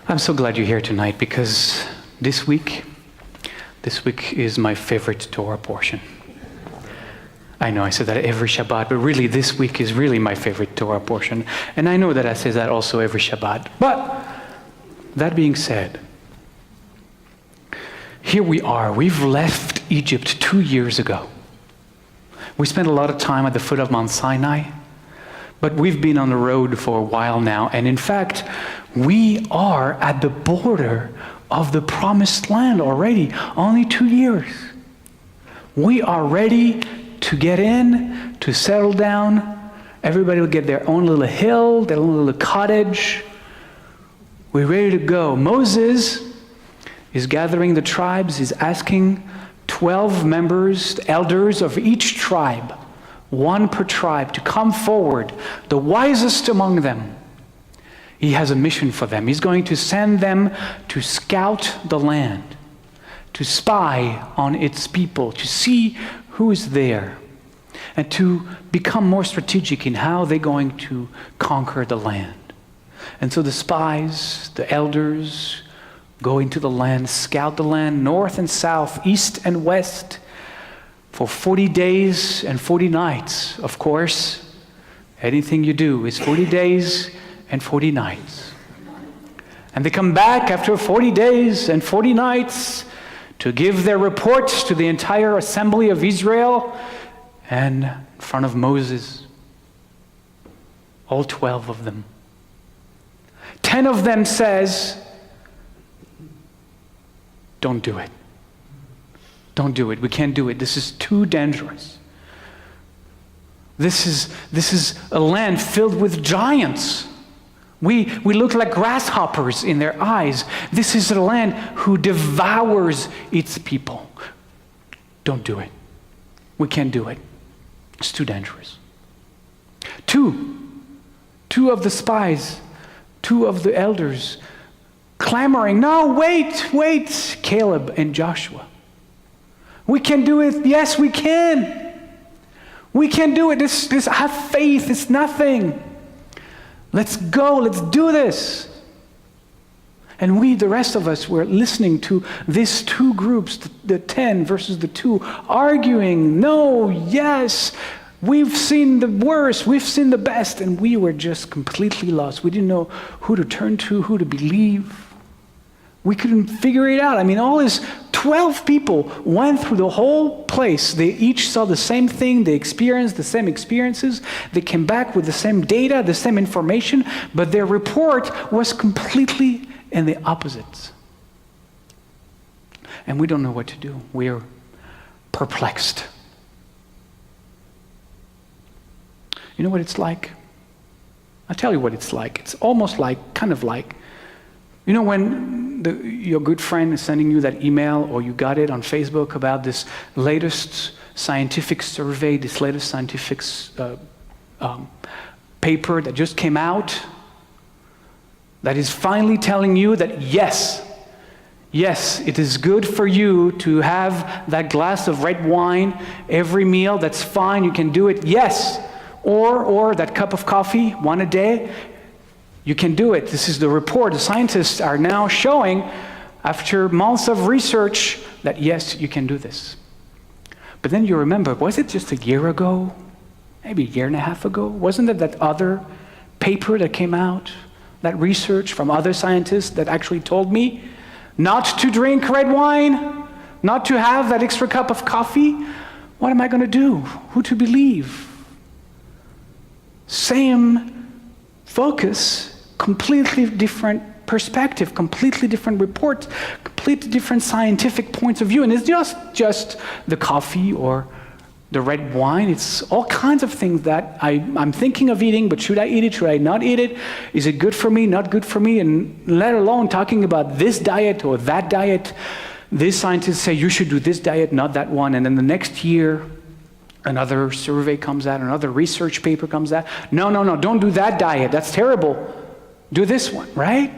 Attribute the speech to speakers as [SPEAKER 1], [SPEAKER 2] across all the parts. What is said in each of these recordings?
[SPEAKER 1] I'm so glad you're here tonight because this week is my favorite Torah portion. I know I say that every Shabbat, but really this week is really my favorite Torah portion. And I know that I say that also every Shabbat. But that being said, here we are. We've left Egypt 2 years ago. We spent a lot of time at the foot of Mount Sinai, but we've been on the road for a while now. And in fact, we are at the border of the promised land already, only 2 years. We are ready to get in, to settle down. Everybody will get their own little hill, their own little cottage. We're ready to go. Moses is gathering the tribes, is asking 12 members, elders of each tribe, one per tribe, to come forward, the wisest among them. He has a mission for them. He's going to send them to scout the land, to spy on its people, to see who is there, and to become more strategic in how they're going to conquer the land. And so the spies, the elders, go into the land, scout the land, north and south, east and west, for 40 days and 40 nights. Of course, anything you do is 40 days and 40 nights. And they come back after 40 days and 40 nights to give their reports to the entire assembly of Israel and in front of Moses. All 12 of them. 10 of them says, don't do it. Don't do it. We can't do it. This is too dangerous. This is a land filled with giants. We look like grasshoppers in their eyes. This is a land who devours its people. Don't do it. We can't do it. It's too dangerous. Two of the spies, 2 of the elders, clamoring, no, wait, Caleb and Joshua. We can do it. Yes, we can. We can do it. This have faith. It's nothing. Let's go. Let's do this. And we, the rest of us, were listening to these 2 groups, the 10 versus the 2, arguing, no, yes, we've seen the worst, we've seen the best, and we were just completely lost. We didn't know who to turn to, who to believe. We couldn't figure it out. I mean, all these 12 people went through the whole place. They each saw the same thing. They experienced the same experiences. They came back with the same data, the same information, but their report was completely in the opposite. And we don't know what to do. We're perplexed. You know what it's like? I'll tell you what it's like. It's almost like, kind of like, you know when your good friend is sending you that email, or you got it on Facebook about this latest scientific survey, this latest scientific paper that just came out, that is finally telling you that yes, it is good for you to have that glass of red wine every meal. That's fine. You can do it. Yes. Or that cup of coffee, 1 a day. You can do it. This is the report. The scientists are now showing, after months of research, that yes, you can do this. But then you remember, was it just a year ago? Maybe a year and a half ago? Wasn't it that other paper that came out, that research from other scientists that actually told me not to drink red wine, not to have that extra cup of coffee? What am I going to do? Who to believe? Same focus, completely different perspective, completely different report, completely different scientific points of view. And it's just the coffee or the red wine. It's all kinds of things that I'm thinking of eating, but should I eat it? Should I not eat it? Is it good for me? Not good for me? And let alone talking about this diet or that diet. These scientists say you should do this diet, not that one. And then the next year, another survey comes out, another research paper comes out. No, don't do that diet. That's terrible. Do this one, right?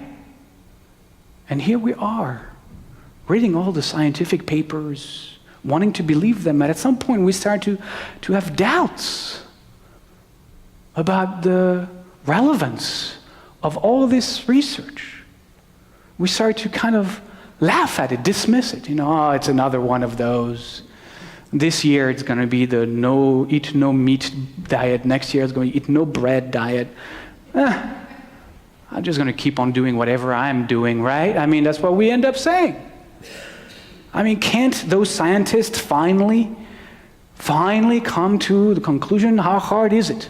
[SPEAKER 1] And here we are, reading all the scientific papers, wanting to believe them. And at some point, we start to have doubts about the relevance of all this research. we start to kind of laugh at it, dismiss it. Oh, it's another one of those. This year it's going to be the eat no meat diet. Next year it's going to eat no bread diet. I'm just going to keep on doing whatever I'm doing, right? That's what we end up saying. Can't those scientists finally come to the conclusion? How hard is it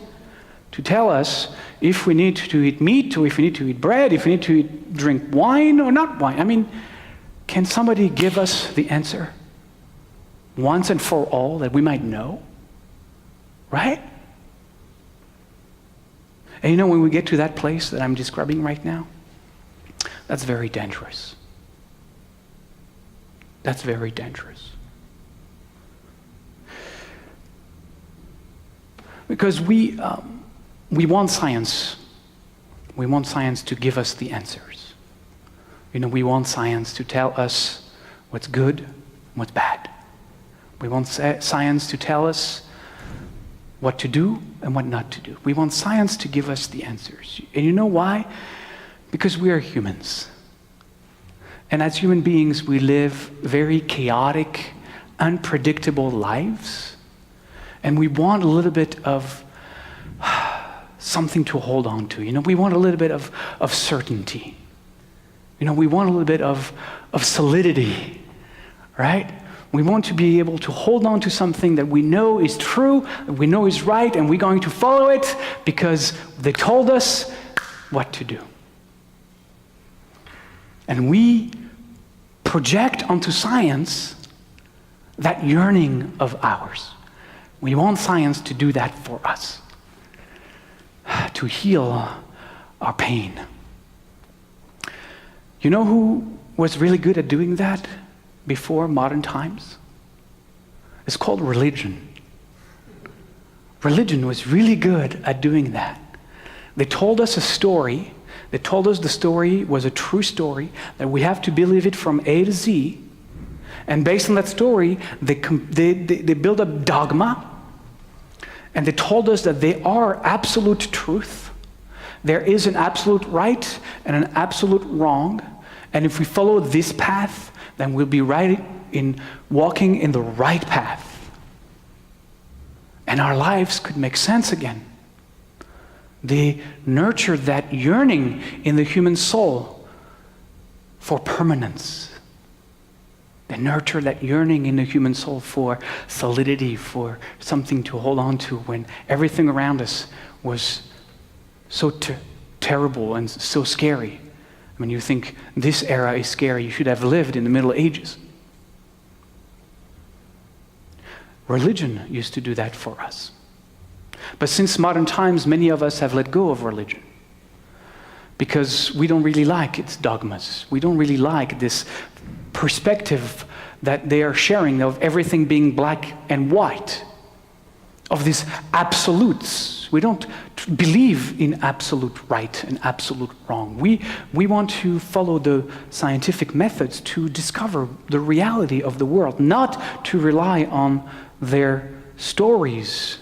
[SPEAKER 1] to tell us if we need to eat meat, or if we need to eat bread, if we need to drink wine or not wine? Can somebody give us the answer once and for all that we might know? Right? And when we get to that place that I'm describing right now, that's very dangerous. That's very dangerous. Because we want science. We want science to give us the answers. We want science to tell us what's good and what's bad. We want science to tell us what to do and what not to do. We want science to give us the answers. And you know why? Because we are humans. And as human beings, we live very chaotic, unpredictable lives. And we want a little bit of something to hold on to. We want a little bit of certainty. We want a little bit of solidity, right? We want to be able to hold on to something that we know is true, that we know is right, and we're going to follow it because they told us what to do. And we project onto science that yearning of ours. We want science to do that for us, to heal our pain. You know who was really good at doing that before modern times? It's called religion. Religion was really good at doing that. They told us a story. They told us the story was a true story, that we have to believe it from A to Z. And based on that story, they built up dogma. And they told us that they are absolute truth. There is an absolute right and an absolute wrong. And if we follow this path, then we'll be right in walking in the right path. And our lives could make sense again. They nurture that yearning in the human soul for permanence. They nurture that yearning in the human soul for solidity, for something to hold on to when everything around us was so terrible and so scary. When you think this era is scary, you should have lived in the Middle Ages. Religion used to do that for us. But since modern times, many of us have let go of religion because we don't really like its dogmas. We don't really like this perspective that they are sharing of everything being black and white, of these absolutes. We don't believe in absolute right and absolute wrong. We want to follow the scientific methods to discover the reality of the world, not to rely on their stories.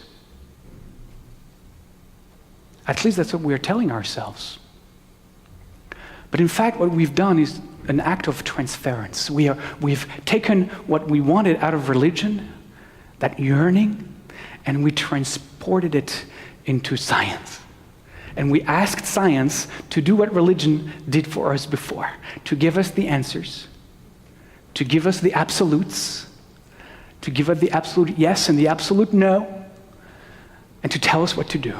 [SPEAKER 1] At least that's what we're telling ourselves. But in fact, what we've done is an act of transference. We've taken what we wanted out of religion, that yearning, and we transported it into science. And we asked science to do what religion did for us before, to give us the answers, to give us the absolutes, to give us the absolute yes and the absolute no, and to tell us what to do,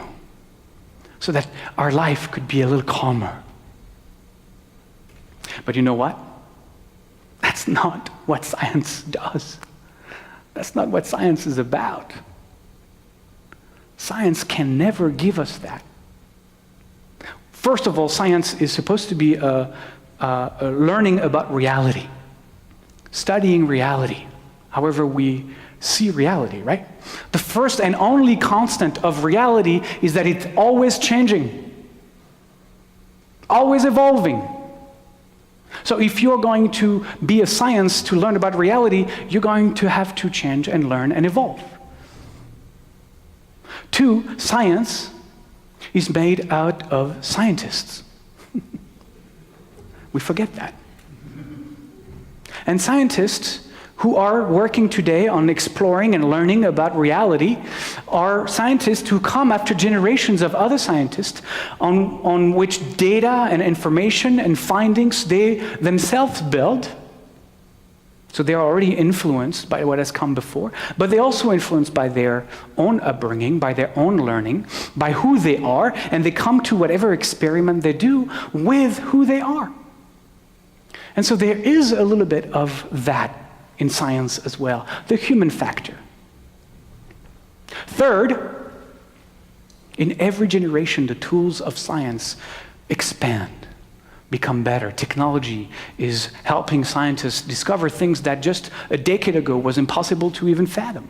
[SPEAKER 1] so that our life could be a little calmer. But you know what? That's not what science does. That's not what science is about. Science can never give us that. First of all, science is supposed to be a learning about reality, studying reality, however we see reality, right? The first and only constant of reality is that it's always changing, always evolving. So if you're going to be a science to learn about reality, you're going to have to change and learn and evolve. 2, science is made out of scientists. We forget that. And scientists who are working today on exploring and learning about reality are scientists who come after generations of other scientists on which data and information and findings they themselves build. So they're already influenced by what has come before, but they're also influenced by their own upbringing, by their own learning, by who they are, and they come to whatever experiment they do with who they are. And so there is a little bit of that in science as well, the human factor. Third, in every generation, the tools of science expand, become better. Technology is helping scientists discover things that just a decade ago was impossible to even fathom.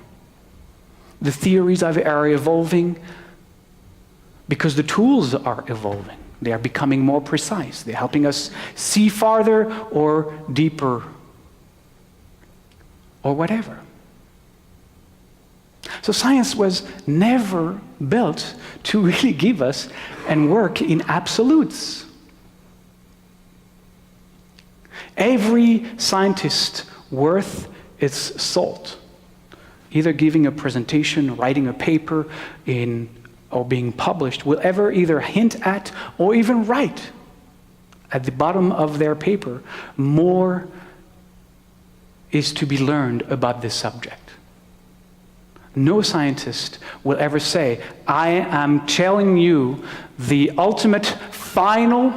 [SPEAKER 1] The theories are evolving because the tools are evolving. They are becoming more precise. They're helping us see farther or deeper or whatever. So science was never built to really give us and work in absolutes. Every scientist worth its salt, either giving a presentation, writing a paper, or being published, will ever either hint at or even write at the bottom of their paper, more is to be learned about this subject. No scientist will ever say, I am telling you the ultimate, final,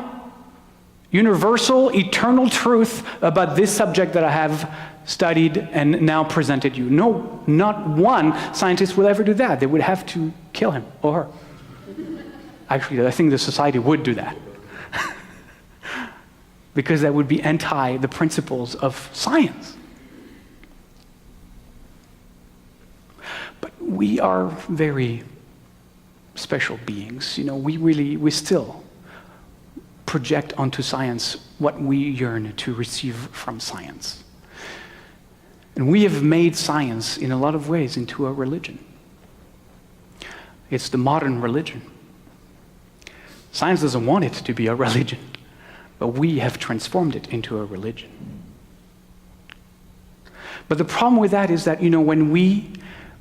[SPEAKER 1] universal, eternal truth about this subject that I have studied and now presented you. No, not one scientist will ever do that. They would have to kill him or her. Actually, I think the society would do that. Because that would be anti the principles of science. But we are very special beings. You know, we still project onto science what we yearn to receive from science. And we have made science, in a lot of ways, into a religion. It's the modern religion. Science doesn't want it to be a religion, but we have transformed it into a religion. But the problem with that is that, you know, when we,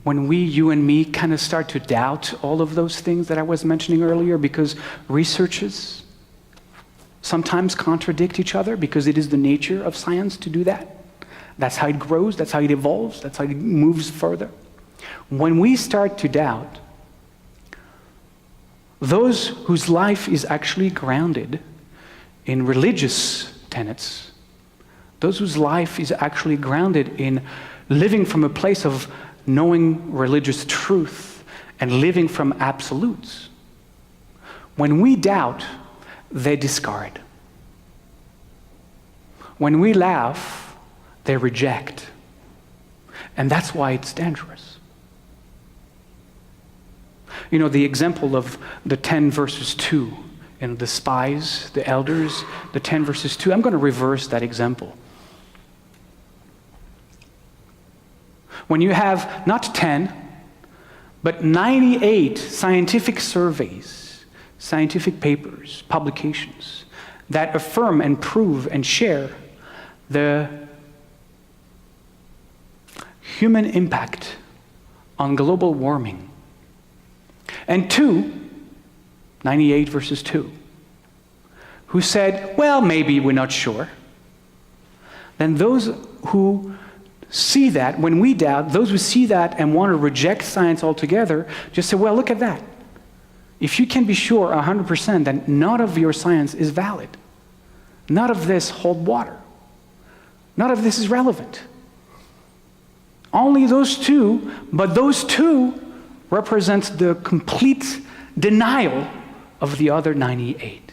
[SPEAKER 1] you and me, kind of start to doubt all of those things that I was mentioning earlier, because researches sometimes contradict each other, because it is the nature of science to do that. That's how it grows, that's how it evolves, that's how it moves further. When we start to doubt, those whose life is actually grounded in religious tenets, those whose life is actually grounded in living from a place of knowing religious truth and living from absolutes, when we doubt, they discard. When we laugh, they reject. And that's why it's dangerous. You know, the example of the 10 verses 2, the spies, the elders, the 10 verses 2, I'm going to reverse that example. When you have not 10, but 98 scientific surveys, scientific papers, publications that affirm and prove and share the human impact on global warming. And 98 verses 2, who said, well, maybe we're not sure. Then those who see that, when we doubt, those who see that and want to reject science altogether, just say, well, look at that. If you can be sure 100%, then none of your science is valid. None of this hold water. None of this is relevant. Only those two, but those two represent the complete denial of the other 98.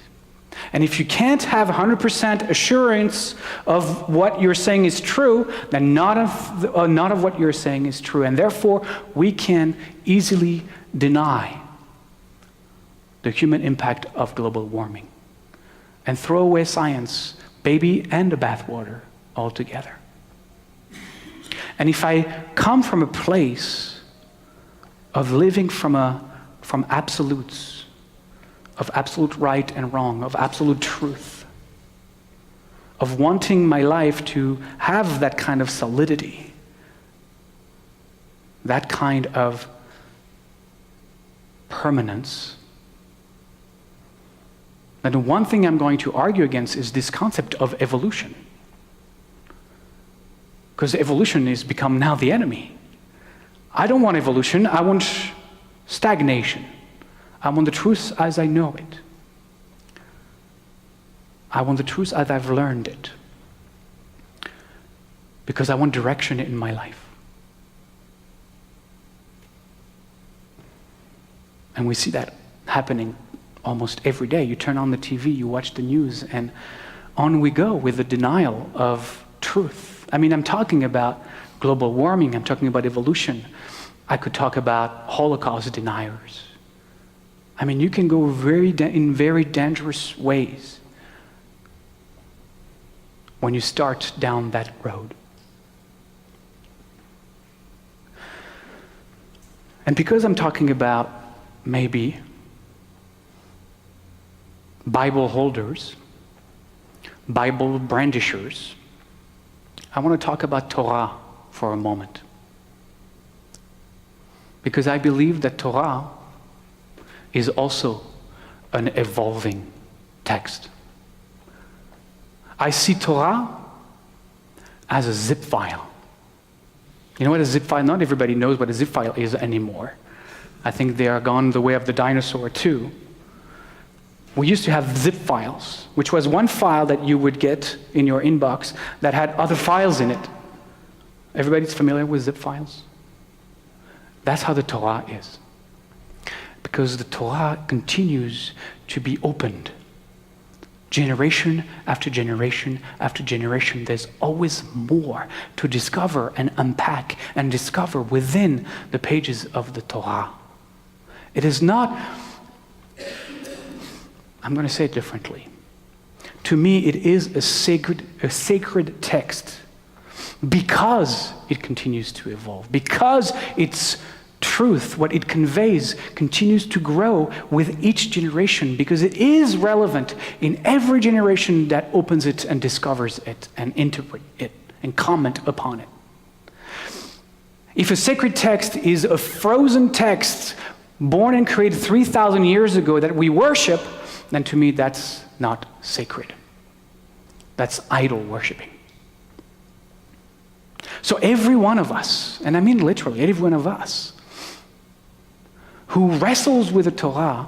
[SPEAKER 1] And if you can't have 100% assurance of what you're saying is true, then none of what you're saying is true. And therefore, we can easily deny the human impact of global warming and throw away science, baby and the bathwater, altogether. And if I come from a place of living from absolutes, of absolute right and wrong, of absolute truth, of wanting my life to have that kind of solidity, that kind of permanence, then the one thing I'm going to argue against is this concept of evolution. Because evolution has become now the enemy. I don't want evolution, I want stagnation. I want the truth as I know it. I want the truth as I've learned it. Because I want direction in my life. And we see that happening almost every day. You turn on the TV, you watch the news, and on we go with the denial of truth. I mean, I'm talking about global warming, I'm talking about evolution. I could talk about Holocaust deniers. I mean, you can go in very dangerous ways when you start down that road. And because I'm talking about maybe Bible holders, Bible brandishers, I want to talk about Torah for a moment. Because I believe that Torah is also an evolving text. I see Torah as a zip file. You know what a zip file? Not everybody knows what a zip file is anymore. I think they are gone the way of the dinosaur too. We used to have zip files, which was one file that you would get in your inbox that had other files in it. Everybody's familiar with zip files? That's how the Torah is. Because the Torah continues to be opened. Generation after generation after generation, there's always more to discover and unpack and discover within the pages of the Torah. It is not, I'm going to say it differently. To me, it is a sacred text because it continues to evolve, because its truth, what it conveys, continues to grow with each generation, because it is relevant in every generation that opens it and discovers it and interpret it and comment upon it. If a sacred text is a frozen text born and created 3,000 years ago that we worship, then to me that's not sacred. That's idol worshiping. So every one of us, and I mean literally every one of us, who wrestles with the Torah,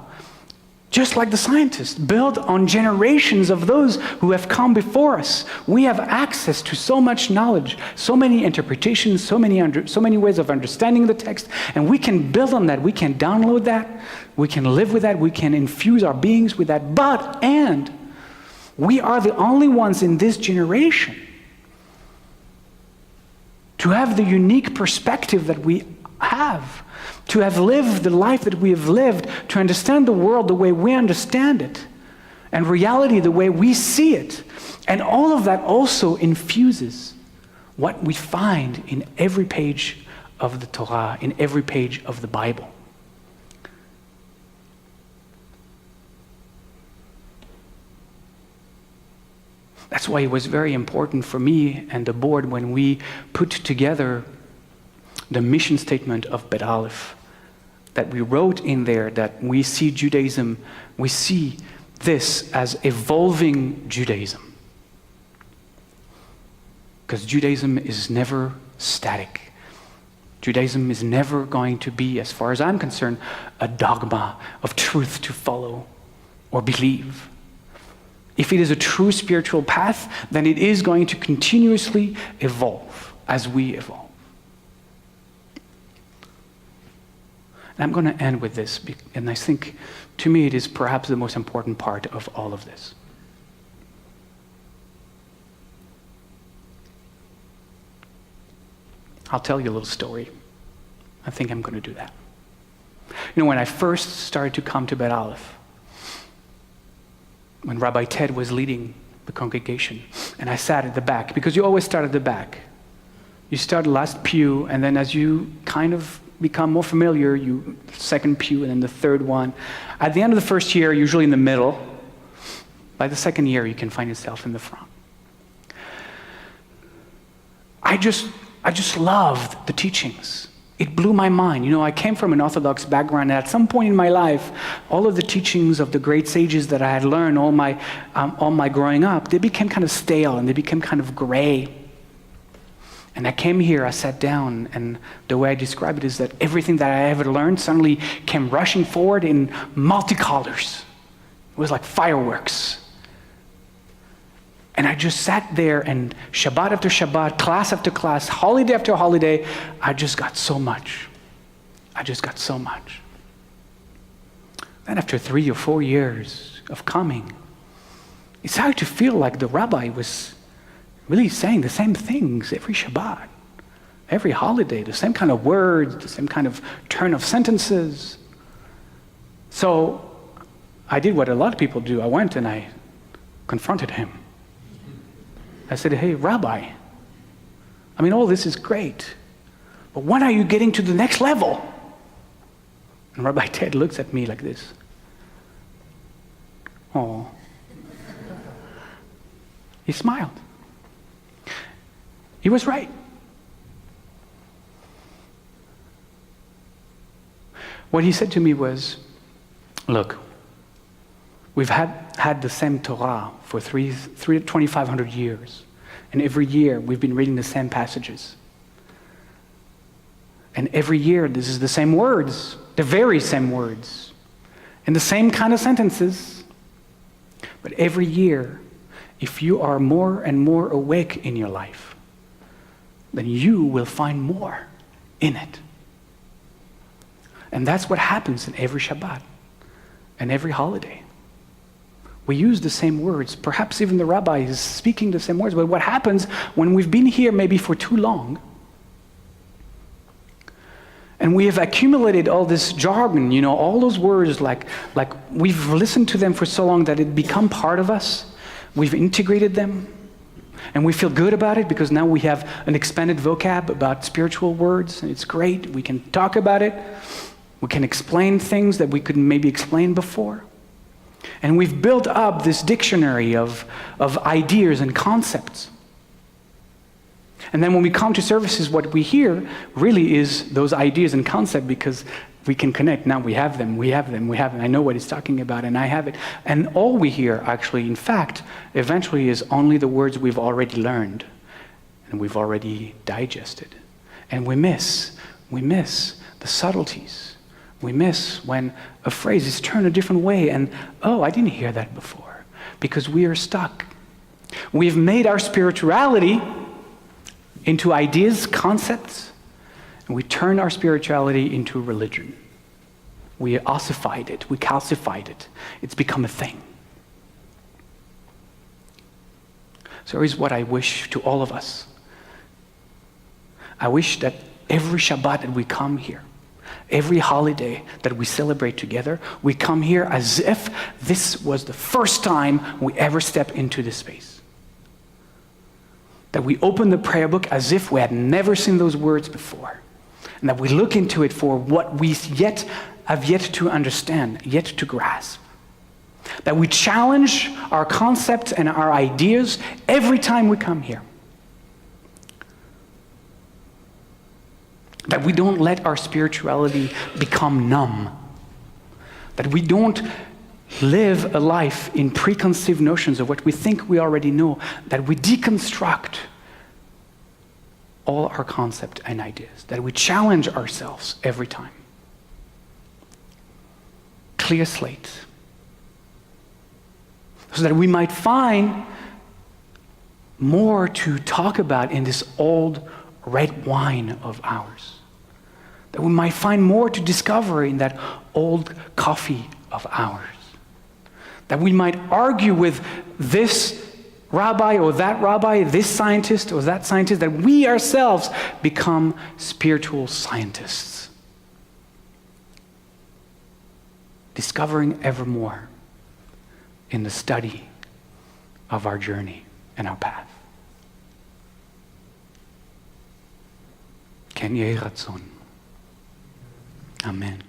[SPEAKER 1] just like the scientists, built on generations of those who have come before us. We have access to so much knowledge, so many interpretations, so many ways of understanding the text, and we can build on that. We can download that. We can live with that. We can infuse our beings with that. And we are the only ones in this generation to have the unique perspective that we have, to have lived the life that we have lived, to understand the world the way we understand it, and reality the way we see it. And all of that also infuses what we find in every page of the Torah, in every page of the Bible. That's why it was very important for me and the board when we put together the mission statement of Bet Aleph, that we wrote in there that we see Judaism, we see this as evolving Judaism. Because Judaism is never static. Judaism is never going to be, as far as I'm concerned, a dogma of truth to follow or believe. If it is a true spiritual path, then it is going to continuously evolve as we evolve. And I'm going to end with this, and I think, to me, it is perhaps the most important part of all of this. I'll tell you a little story. I think I'm going to do that. You know, when I first started to come to Bet Aleph, when Rabbi Ted was leading the congregation, and I sat at the back, because you always start at the back. You start last pew, and then as you kind of become more familiar, you second pew, and then the third one. At the end of the first year, usually in the middle. By the second year, you can find yourself in the front. I just loved the teachings. It blew my mind. I came from an Orthodox background, and at some point in my life, all of the teachings of the great sages that I had learned all my growing up, they became kind of stale and they became kind of gray. And I came here, I sat down, and the way I describe it is that everything that I ever learned suddenly came rushing forward in multicolors. It was like fireworks. And I just sat there, and Shabbat after Shabbat, class after class, holiday after holiday, I just got so much. Then after 3 or 4 years of coming, it started to feel like the rabbi was really saying the same things every Shabbat, every holiday, the same kind of words, the same kind of turn of sentences. So I did what a lot of people do. I went and I confronted him. I said, hey, Rabbi, all this is great, but when are you getting to the next level? And Rabbi Ted looks at me like this. Oh. He smiled. He was right. What he said to me was, look, we've had the same Torah for 2,500 years. And every year we've been reading the same passages. And every year this is the same words, the very same words, and the same kind of sentences. But every year, if you are more and more awake in your life, then you will find more in it. And that's what happens in every Shabbat and every holiday. We use the same words. Perhaps even the rabbi is speaking the same words. But what happens when we've been here maybe for too long, and we have accumulated all this jargon, all those words, like we've listened to them for so long that it become part of us. We've integrated them, and we feel good about it because now we have an expanded vocab about spiritual words, and it's great. We can talk about it. We can explain things that we couldn't maybe explain before. And we've built up this dictionary of ideas and concepts. And then when we come to services, what we hear really is those ideas and concepts because we can connect. Now we have them. I know what he's talking about, and I have it. And all we hear, actually, in fact, eventually is only the words we've already learned and we've already digested. And we miss the subtleties. We miss when a phrase is turned a different way and, oh, I didn't hear that before, because we are stuck. We've made our spirituality into ideas, concepts, and we turn our spirituality into religion. We ossified it, we calcified it. It's become a thing. So here's what I wish to all of us. I wish that every Shabbat that we come here, every holiday that we celebrate together, we come here as if this was the first time we ever step into this space. That we open the prayer book as if we had never seen those words before. And that we look into it for what we have yet to understand, yet to grasp. That we challenge our concepts and our ideas every time we come here. That we don't let our spirituality become numb. That we don't live a life in preconceived notions of what we think we already know. That we deconstruct all our concepts and ideas. That we challenge ourselves every time. Clear slate. So that we might find more to talk about in this old red wine of ours. That we might find more to discover in that old coffee of ours. That we might argue with this rabbi or that rabbi, this scientist or that scientist, that we ourselves become spiritual scientists. Discovering ever more in the study of our journey and our path. Ken Yehi Ratzon. Amen.